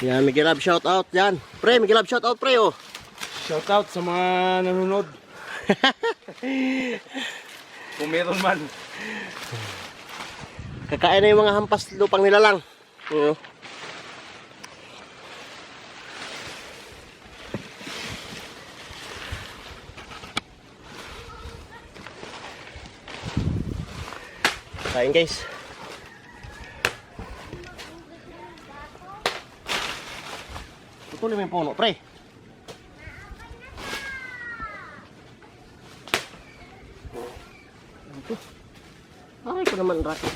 Yan, Miguel Lab shout out yan. Pre, Miguel Lab shout out pre oh. Shout out sa mga nanonood. Kung meron man. Kakain na yung mga hampas lupang nila lang. Kain guys. Putulin mo yung puno, pre. Ay, ko naman racket.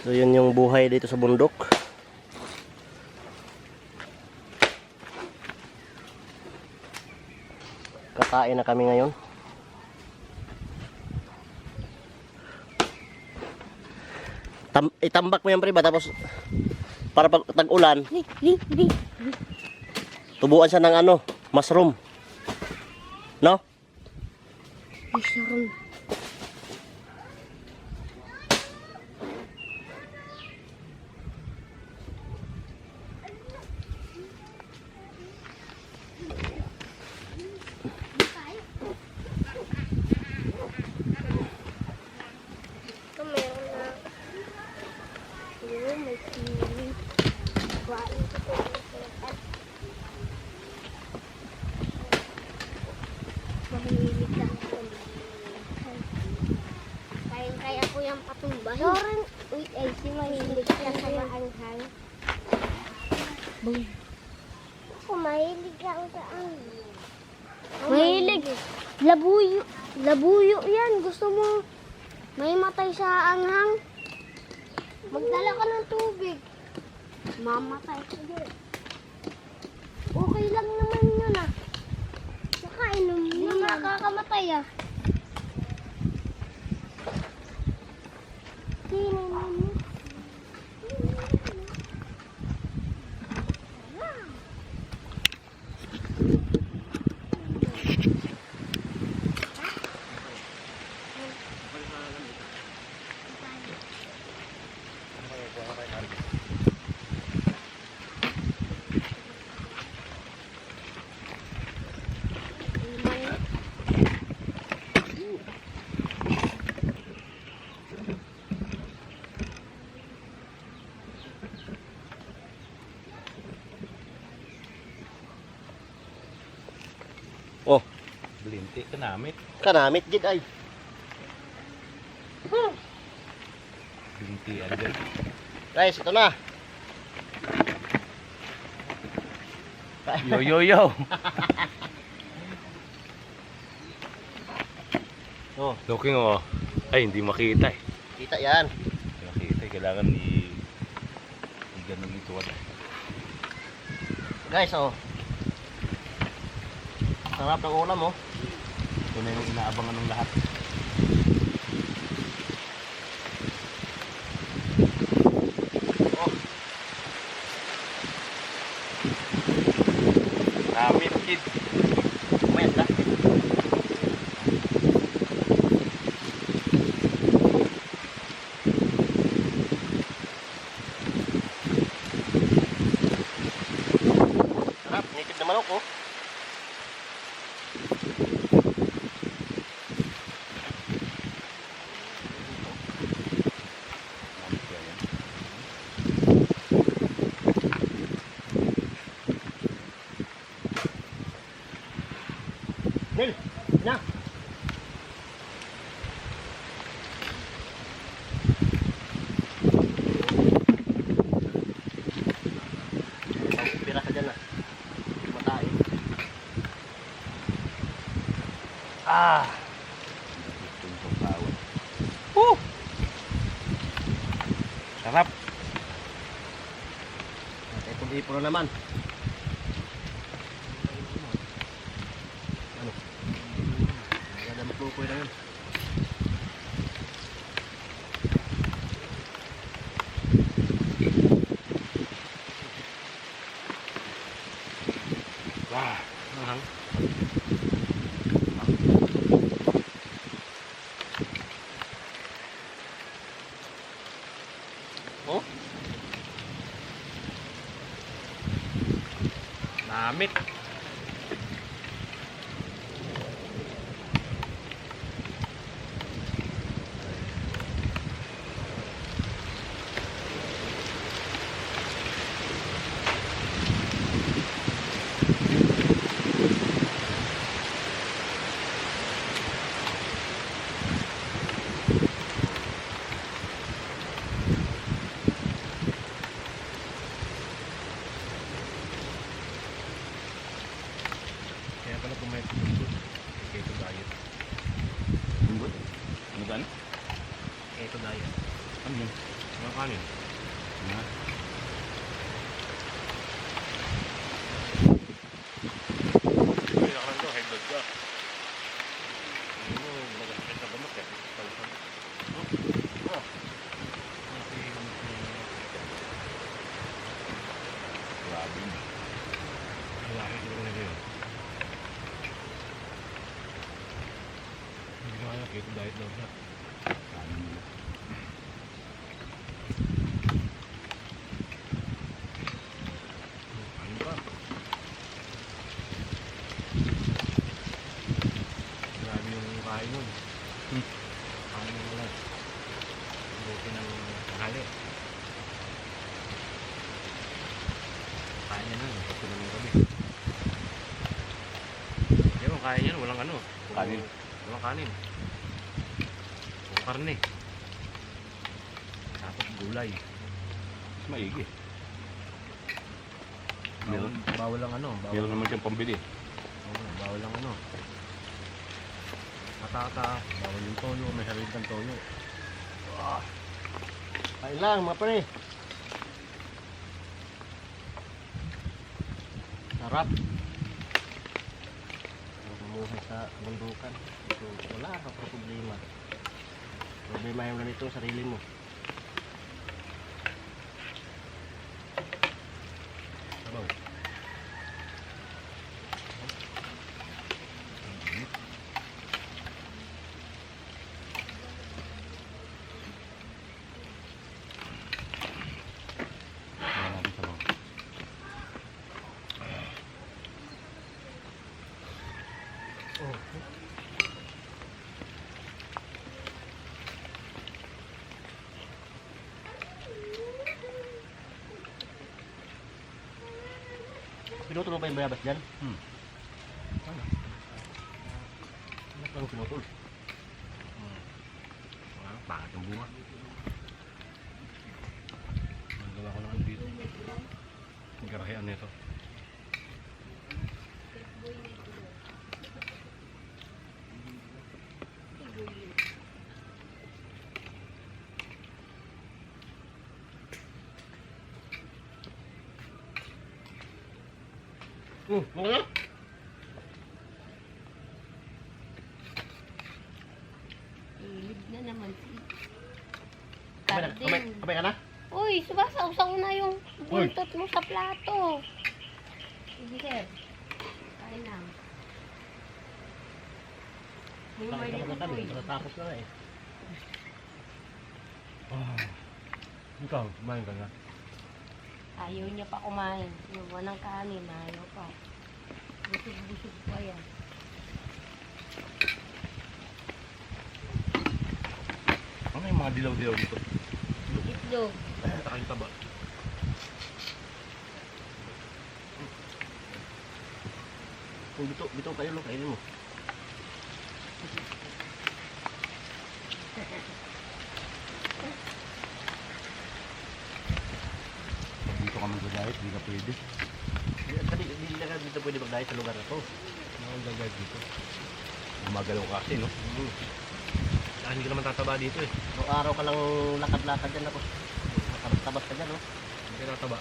So yun yung buhay dito sa bundok. Kakain na kami ngayon. Itambak mo yan pre ba tapos para pag tag-ulan tubuan siya ng ano, mushroom. No? Mushroom. Kaya ko yung patumbahin. Soren, wait, ay, si mahilig ka sa maanghang. Ako, mahilig ako sa anghang. Mahilig. Labuyo. Labuyo yan. Gusto mo may matay sa anghang? Magdala ka ng tubig. Mamatay ka din. Okay lang naman yun ah. Nakainom mo. Hindi makakamatay ah. Oh, Blinti, kanamit. kanamit gid ay. Blinti, andyan. Guys, ito na. Yo, yo, yo. Oh, Looking oh. Ay, hindi makita eh. kita yan. Hindi makita eh. Kailangan i-ganun ito. Guys, oh. Sarap ng ulam oh. Ito na yung inaabangan ng lahat. Oh, Namit, kid. kumain ka. Sarap, native na manok oh. Nil, na. Pira ka dyan ah. Matay. Ah. Sarap. Ipon-ipon na naman. Ano? Maganda maglukoy na yun. Wah, mahang. Oh? Namit. Kaya pala kumain sa mundo. Keto diet. Lunggot? Ano ba? Keto diet. Ano yun? Mga kanin. Nga. Kaya ka lang daw, high blood ka. Hindi mo, magasakit sa gamot eh. Palsan. Oh. Grabe yun. Malaki siguro na yun. Hindi kaya, keto diet daw siya. Ano yun? Kanin pa. Grabe yung kain nun. Kain mo wala. Buti ng tanghali. Kain niya nun, kasi naman yung gabi. Hindi mo, kain yan, walang ano. Kanin? Walang kanin. Puro karne. Tapos gulay. Mas maigi. Bawal, bawal lang ano. Bawal, Meron naman siyang pambili. Oo, bawal lang ano. Matata, bawal yung toyo, may sarili kang toyo. Kain lang mga pre. Sarap. Mamuhay sa bundukan. Ito, wala ka problema. Problema yung ganito sa sarili mo. Sabaw. Wala natin sabaw. Oh. Pinuto mo pa yung bayabas dyan? Ano? Ano pang pinutol? Ano, pangit ang bunga. Ang gawa ko lang dito. Ang garahean nito. Wala? Hilig na naman si Kamay ka na? Uy, sumasaw-saw na yung buntot mo sa plato. Sige, sir. Kain lang. May mali ko po eh. Tapos na eh. Ikaw, kumain ka na. Ayaw niya pa kumain. Inuwan ng kanin, ayaw pa. Busog-busog pa yan. Ano yung mga dilaw-dilaw dito? Itlog. Saka yung taba. Kung bito kayo, no, kainin mo. Pag dito ka mag-diet, di ka pwede. Hindi ka dito pwede mag-diet sa lugar na to. Ano ang gagawin dito? Gumagalaw ka kasi, no? Dahil hindi ka naman tataba dito eh. Araw ka lang lakad-lakad dyan, tapos tabas ka dyan, no? Hindi ka tataba.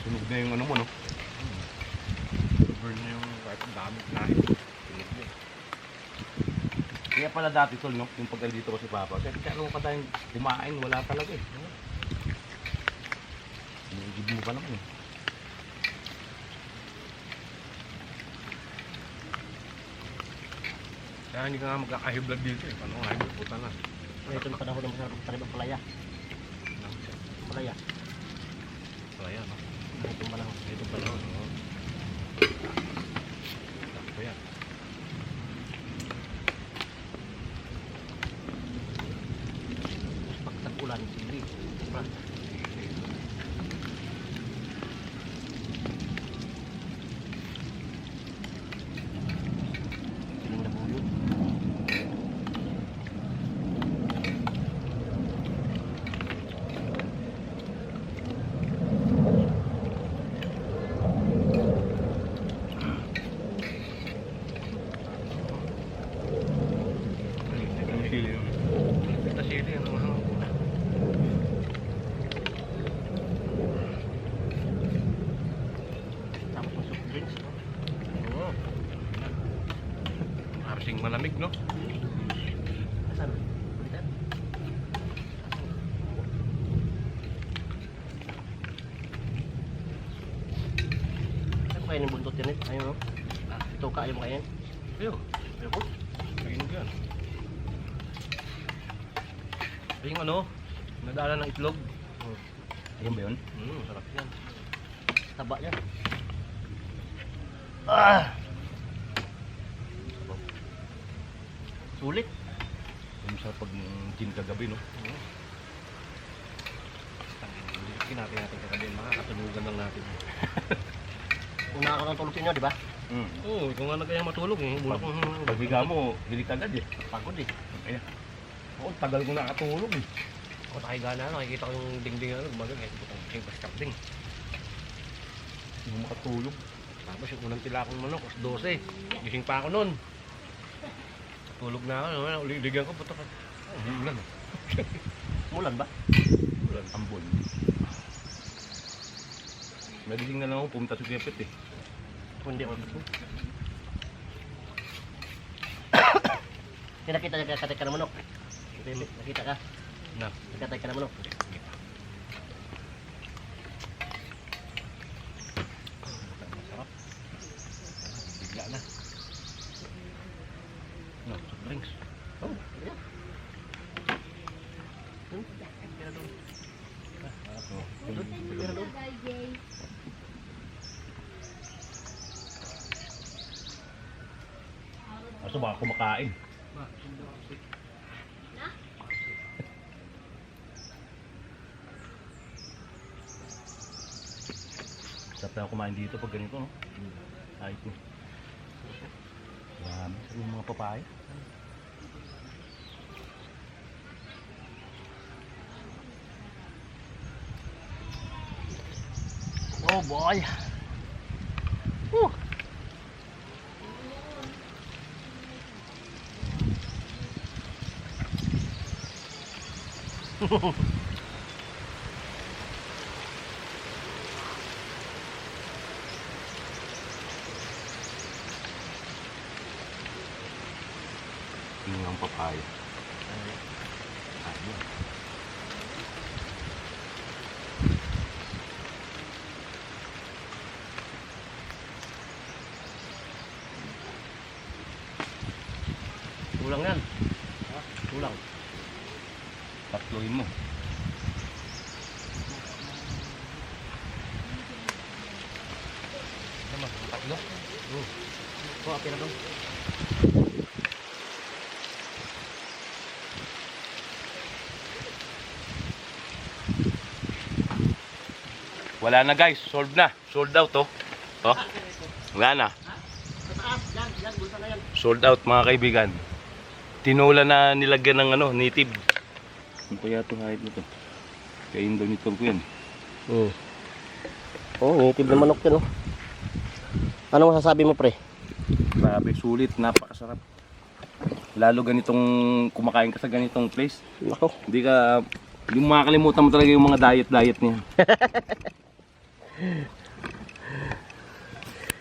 Sunog na yung ano mo, no? Burn na yung kahit ang dami kinain. Tinig niya. Kaya pala dati, tol, no? Yung pag dito ko si Papa, kasi kaya ka tayong kumain, wala talaga eh. Sinigib mo pa naman eh. Kaya hindi ka nga magkaka-high blood dito eh. Paano nga high blood? Puta na. Ito na panahon ng masarap tanim ng palaya. Palaya. Kaya no? Itong panahon. Itong panahon. Oo. Kaya. Pag tag-ulan, sili. Diba? Siling labuyo. Itong sili yun. Ito sili yun. Tapos yung soft drinks. No? Oo. Harsing malamig no? Asan? Balikan? Ano kain yung buntot yan eh? Ayun no? Ito ka, ayaw mo kain? Ayun. Ayaw ko? Ayun yan. Yung ano, nadala ng itlog. Ayun ba yun? Sarap yan. Taba yan. Ah! Sulit. Yung sa pag gin kagabi no. Kinapin natin kagabi, makakatulugan lang natin. Una ako ng tulog sa inyo, di ba? Oo, ikaw nga na kaya matulog eh. Paghiga mo, hilik agad eh. Pagod eh. Kaya. Oo, tagal ko nakatulog eh. Ako nakahiga na, nakikita ko yung dingding ano, gumagal eh. Butang king paskat ding. Hindi mo makatulog. Tapos yung unang tila akong manok, 12. Gising pa ako nun. Tulog na ako, uligan ko, puto ka. Ulan. Mulan ba? Ulan, ambon. Madaling na lang ako pumunta sa Kepet eh. Kung hindi ako ito. Nakita niya katay ka ng manok. Nakita ka? Na. Nakatay ka ng manok. Masarap. Bigla na. No, soft drinks. Oh, yeah. Kaya doon. Kaya doon. Aso baka kumakain. Sarap na kumain dito pag ganito no? Ayos mo. Marami sa mga papaya. Oh boy. Woo. Yung ang papaya. Ayun. Kulang yan. Kulang. Tatluhin mo. Sama, tatlo. Oh, okay na doon. Wala na guys, sold na. Sold out oh. Oh. Wala na. Yan, bulsa na yan. Sold out mga kaibigan. Tinula na nilagyan ng ano, native. Ano kaya ito height nito? Kaya Indonitor ko yan. Oh, native na manok yan oh. Ano masasabi mo pre? Grabe, sulit, napakasarap. Lalo ganitong kumakain ka sa ganitong place. Nako. Hindi mo makakalimutan mo talaga yung mga diet niya.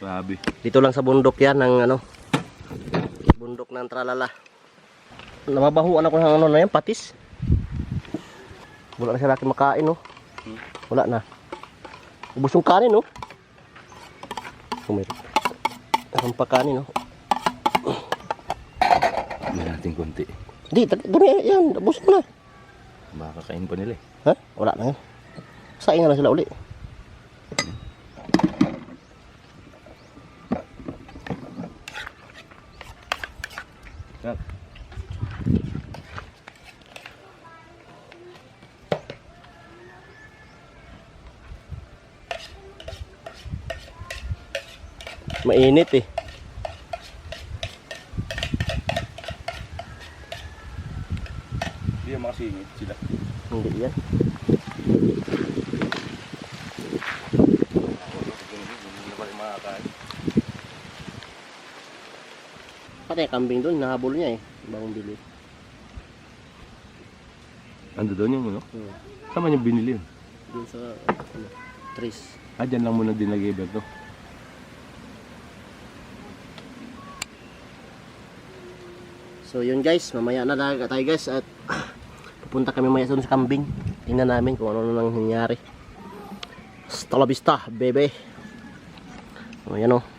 Grabe. Dito lang sa bundok yan ng ano. Bundok ng Tralala. Nababahuan ako ng ano na yan, patis. Wala na siya laki makain oh. Wala na. Ubus yung kanin oh. Meron pa kanin oh. May natin konti. Hindi, doon yan. Ubus mo na. Baka kakain pa nila eh. Ha? Wala na yan. Saing na lang sila uli. Sak. Mainit eh. Hindi yung makasingit sila. Hindi yan. Hindi na pala makakain. Pati yung kambing doon, nahabol niya eh. Bagong bili. Ando doon yung ano? Saan man yung binili yun? Doon sa, trees. Ah, dyan lang muna din nag-ibig to. So yun guys, mamaya na talaga tayo guys at pupunta kami mamaya doon sa kambing. Tingnan namin kung ano nang nangyari. Hasta la vista, bebe. So yan o.